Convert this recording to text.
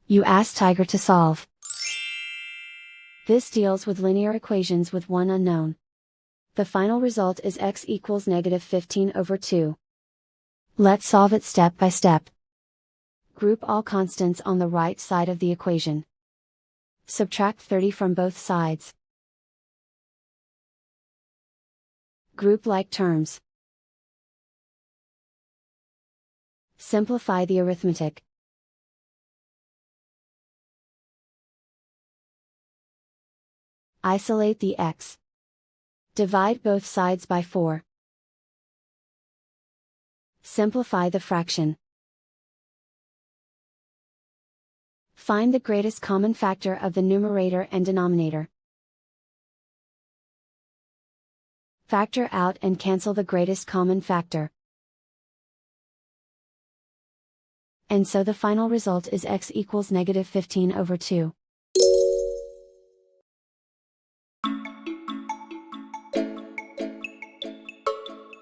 You ask Tiger to solve. This deals with linear equations with one unknown. The final result is x equals -15/2. Let's solve it step by step. Group all constants on the right side of the equation. Subtract 30 from both sides. Group like terms. Simplify the arithmetic. Isolate the x. Divide both sides by 4. Simplify the fraction. Find the greatest common factor of the numerator and denominator. Factor out and cancel the greatest common factor. And so the final result is x equals -15/2.